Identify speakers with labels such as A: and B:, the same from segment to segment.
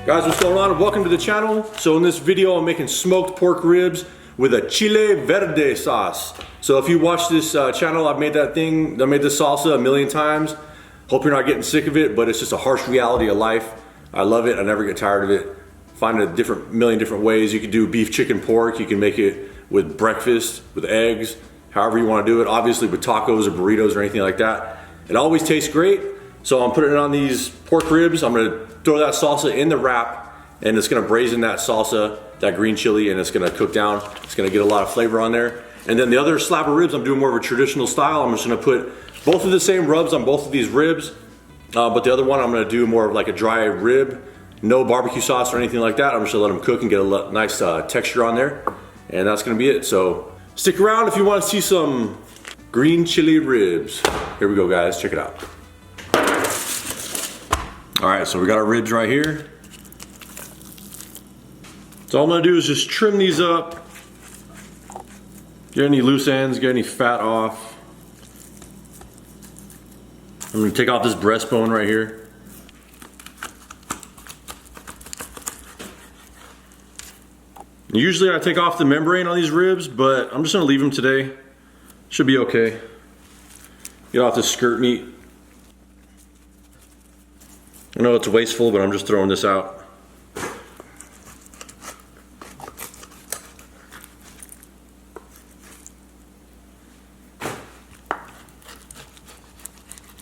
A: Guys, what's going on? Welcome to the channel. So in this video, I'm making smoked pork ribs with a chile verde sauce. So if you watch this channel, I made this salsa a million times. Hope you're not getting sick of it, but it's just a harsh reality of life. I love it, I never get tired of it. Find a million different ways. You can do beef, chicken, pork. You can make it with breakfast, with eggs, however you want to do it. Obviously with tacos or burritos or anything like that. It always tastes great. So I'm putting it on these pork ribs. I'm gonna throw that salsa in the wrap and it's gonna braise in that salsa, that green chili, and it's gonna cook down. It's gonna get a lot of flavor on there. And then the other slab of ribs, I'm doing more of a traditional style. I'm just gonna put both of the same rubs on both of these ribs, but the other one I'm gonna do more of like a dry rib, no barbecue sauce or anything like that. I'm just gonna let them cook and get a nice texture on there. And that's gonna be it. So stick around if you wanna see some green chili ribs. Here we go, guys, check it out. All right, so we got our ribs right here. So all I'm gonna do is just trim these up, get any loose ends, get any fat off. I'm gonna take off this breastbone right here. Usually I take off the membrane on these ribs, but I'm just gonna leave them today. Should be okay. Get off this skirt meat. I know it's wasteful, but I'm just throwing this out.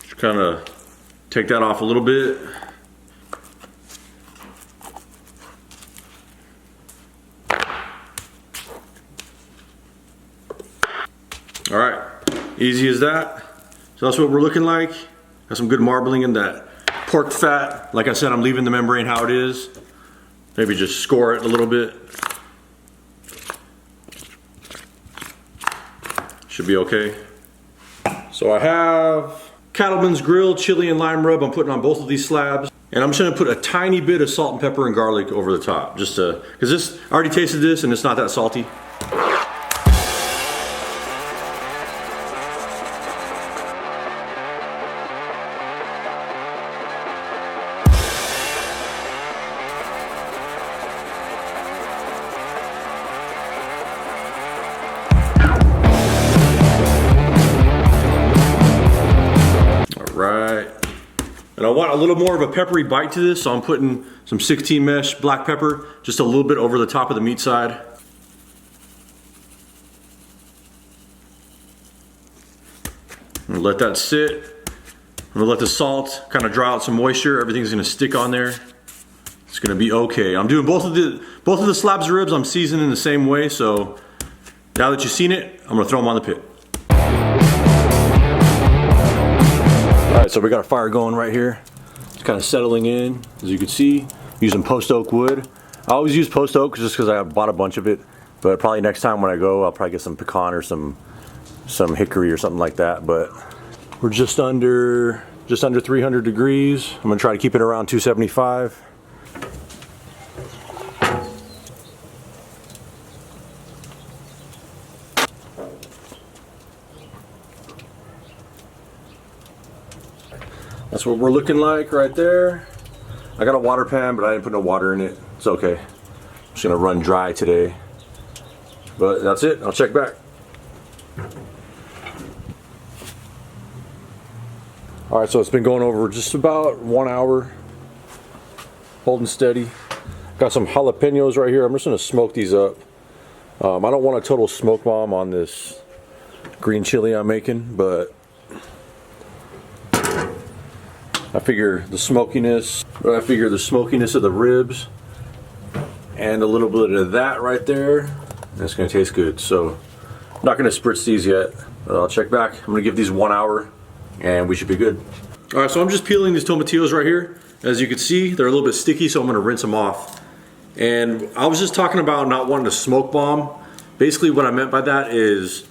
A: Just kind of take that off a little bit. All right, easy as that. So that's what we're looking like. Got some good marbling in that pork fat. Like I said, I'm leaving the membrane how it is. Maybe just score it a little bit. Should be okay. So I have Cattleman's Grill chili and lime rub I'm putting on both of these slabs. And I'm just gonna put a tiny bit of salt and pepper and garlic over the top. Just to, cause this, I already tasted this and it's not that salty. Right, and I want a little more of a peppery bite to this, so I'm putting some 16 mesh black pepper just a little bit over the top of the meat side. I'm gonna let that sit. I'm gonna let the salt kind of draw out some moisture. Everything's gonna stick on there. It's gonna be okay. I'm doing both of the slabs of ribs. I'm seasoning the same way, so now that you've seen it, I'm gonna throw them on the pit. Alright, so we got a fire going right here. It's kind of settling in, as you can see, using post oak wood. I always use post oak just because I bought a bunch of it, but probably next time when I go, I'll probably get some pecan or some hickory or something like that. But we're just under 300 degrees. I'm gonna try to keep it around 275. That's what we're looking like right there. I got a water pan, but I didn't put no water in it. It's okay. I'm just gonna run dry today. But that's it, I'll check back. All right, so it's been going over just about 1 hour. Holding steady. Got some jalapenos right here. I'm just gonna smoke these up. I don't want a total smoke bomb on this green chili I'm making, but I figure the smokiness of the ribs and a little bit of that right there, it's gonna taste good. So I'm not gonna spritz these yet, but I'll check back. I'm gonna give these 1 hour and we should be good. All right, so I'm just peeling these tomatillos right here. As you can see, they're a little bit sticky, so I'm gonna rinse them off. And I was just talking about not wanting to smoke bomb. Basically what I meant by that is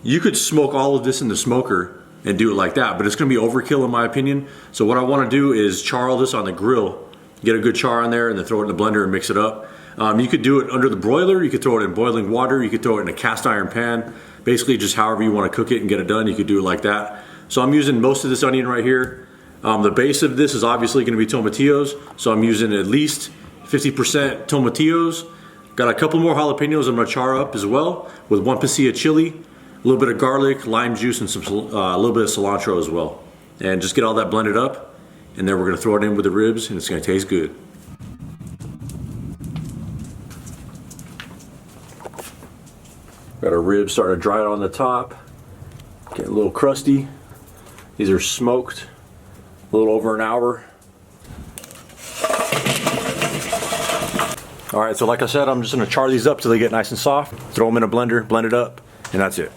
A: you could smoke all of this in the smoker and do it like that, but it's gonna be overkill in my opinion. So what I wanna do is char all this on the grill, get a good char on there, and then throw it in the blender and mix it up. You could do it under the broiler, you could throw it in boiling water, you could throw it in a cast iron pan. Basically just however you wanna cook it and get it done, you could do it like that. So I'm using most of this onion right here. The base of this is obviously gonna be tomatillos, so I'm using at least 50% tomatillos. Got a couple more jalapenos I'm gonna char up as well with 1 pasilla chili, a little bit of garlic, lime juice, and some a little bit of cilantro as well. And just get all that blended up, and then we're gonna throw it in with the ribs, and it's gonna taste good. Got our ribs starting to dry out on the top. Getting a little crusty. These are smoked a little over an hour. All right, so like I said, I'm just gonna char these up till they get nice and soft. Throw them in a blender, blend it up, and that's it.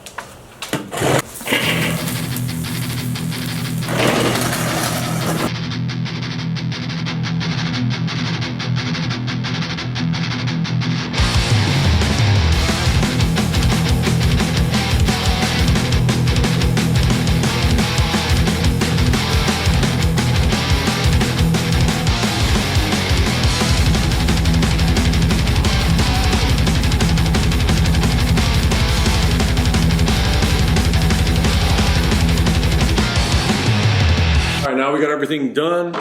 A: All right, now we got everything done.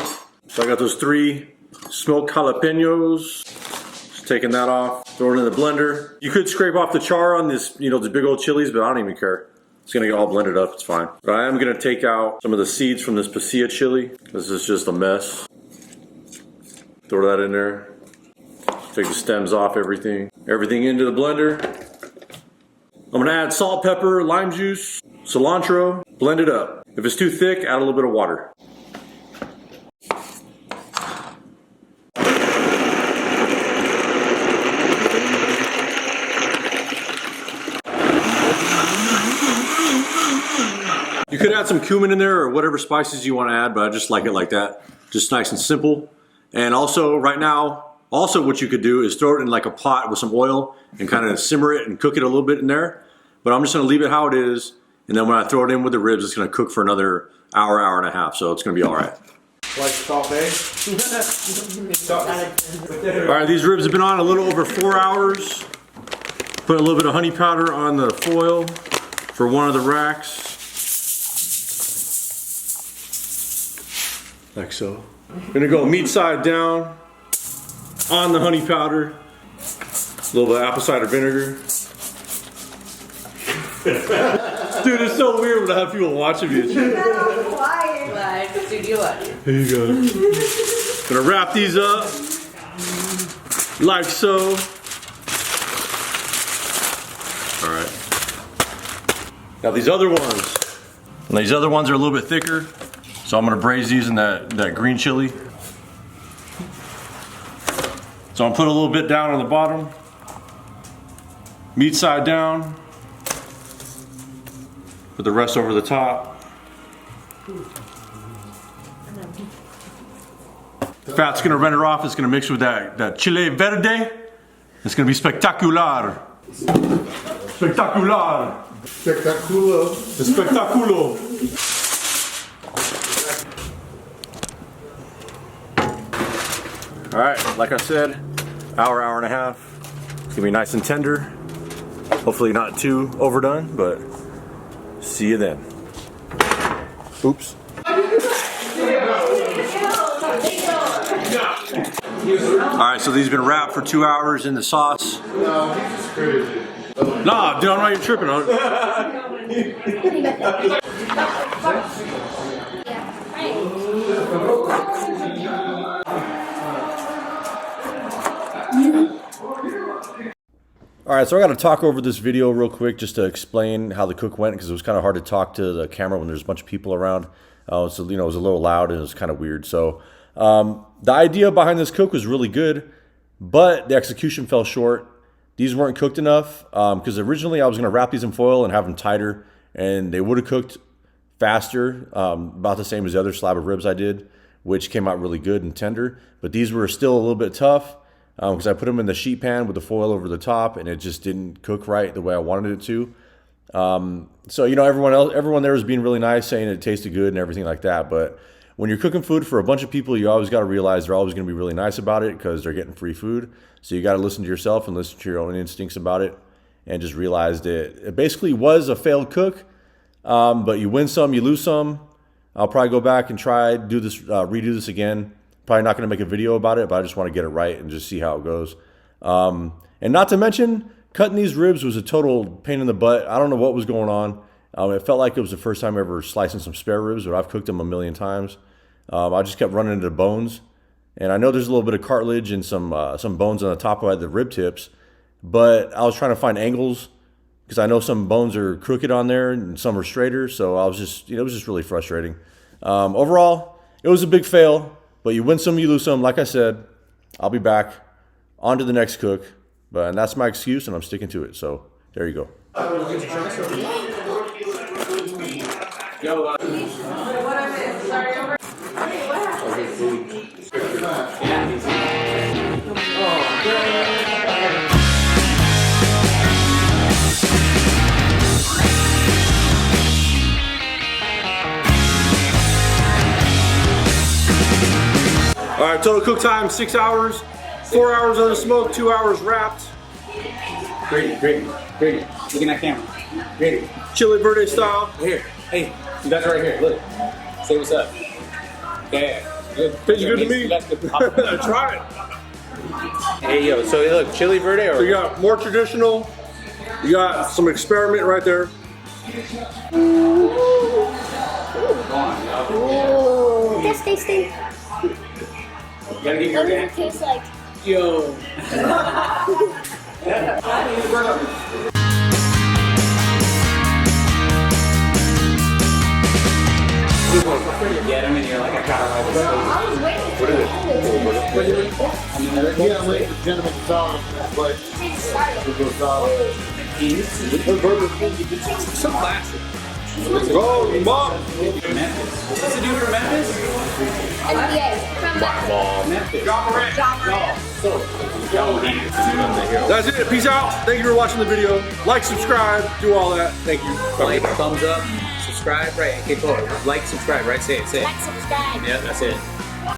A: So I got those 3 smoked jalapenos. Just taking that off, throwing it in the blender. You could scrape off the char on this, you know, the big old chilies, but I don't even care. It's gonna get all blended up, it's fine. But I am gonna take out some of the seeds from this pasilla chili. This is just a mess. Throw that in there. Take the stems off everything. Everything into the blender. I'm gonna add salt, pepper, lime juice, cilantro, blend it up. If it's too thick, add a little bit of water. You could add some cumin in there or whatever spices you want to add, but I just like it like that. Just nice and simple. And also right now, what you could do is throw it in like a pot with some oil and kind of simmer it and cook it a little bit in there. But I'm just gonna leave it how it is. And then when I throw it in with the ribs, it's gonna cook for another hour, hour and a half. So it's gonna be all right.
B: Like sauté?
A: All right, these ribs have been on a little over 4 hours. Put a little bit of honey powder on the foil for one of the racks. Like so. Gonna go meat side down on the honey powder. A little bit of apple cider vinegar. Dude, it's so weird when I have people watching me.
C: Live studio audience.
A: Here you go. Gonna wrap these up like so. All right. Now these other ones are a little bit thicker, so I'm gonna braise these in that green chili. So I'm gonna put a little bit down on the bottom, meat side down. Put the rest over the top. The fat's gonna render off. It's gonna mix with that chile verde. It's gonna be spectacular. Spectacular.
B: Spectacular.
A: Spectaculo. All right, like I said, hour and a half. It's gonna be nice and tender. Hopefully not too overdone, but see you then. Oops. Alright, so these have been wrapped for 2 hours in the sauce.
B: No, he's just crazy.
A: Nah, dude, I'm not even tripping on Alright, so I got to talk over this video real quick just to explain how the cook went, because it was kind of hard to talk to the camera when there's a bunch of people around. So, you know, it was a little loud and it was kind of weird. So, the idea behind this cook was really good, but the execution fell short. These weren't cooked enough, because originally I was going to wrap these in foil and have them tighter, and they would have cooked faster, about the same as the other slab of ribs I did, which came out really good and tender. But these were still a little bit tough, because I put them in the sheet pan with the foil over the top, and it just didn't cook right the way I wanted it to. So, you know, everyone there was being really nice, saying it tasted good and everything like that. But when you're cooking food for a bunch of people, you always got to realize they're always going to be really nice about it, because they're getting free food. So you got to listen to yourself and listen to your own instincts about it, and just realize that it basically was a failed cook. But you win some, you lose some. I'll probably go back and redo this again. Probably not going to make a video about it, but I just want to get it right and just see how it goes. And not to mention, cutting these ribs was a total pain in the butt. I don't know what was going on. It felt like it was the first time ever slicing some spare ribs, but I've cooked them a million times. I just kept running into bones. And I know there's a little bit of cartilage and some bones on the top of the rib tips, but I was trying to find angles because I know some bones are crooked on there and some are straighter. So I was just, it was just really frustrating. Overall, it was a big fail, but you win some, you lose some. Like I said, I'll be back on to the next cook, and that's my excuse, and I'm sticking to it. So there you go. All right, total cook time 6 hours, 4 hours on the smoke, 2 hours wrapped.
D: Great. Look in that camera. Great.
A: Chile Verde style.
D: Here. Hey, you guys are right here. Look. Say what's up. Yeah. Good.
A: Tastes good to me.
D: That's good.
A: Try it.
D: Hey, yo. So look, chili verde or?
A: So you got more traditional. You got some experiment right there.
E: Ooh, that's tasty.
D: You gotta get your
E: What does it
D: hand.
E: taste like?
D: Yo. Get them and you're like, I got it.
E: I was waiting for it.
B: Yeah, wait, the gentleman solid. But we go solid.
D: So classic.
A: Oh, mom.
D: Memphis. Is this a dude from Memphis?
E: NBA. From
D: Memphis.
A: That's it. Peace out. Thank you for watching the video. Like, subscribe, do all that. Thank you.
D: Like, thumbs up, subscribe, right? Okay, cool. Like, subscribe, right? Say it.
E: Like, subscribe.
D: Yeah, that's it.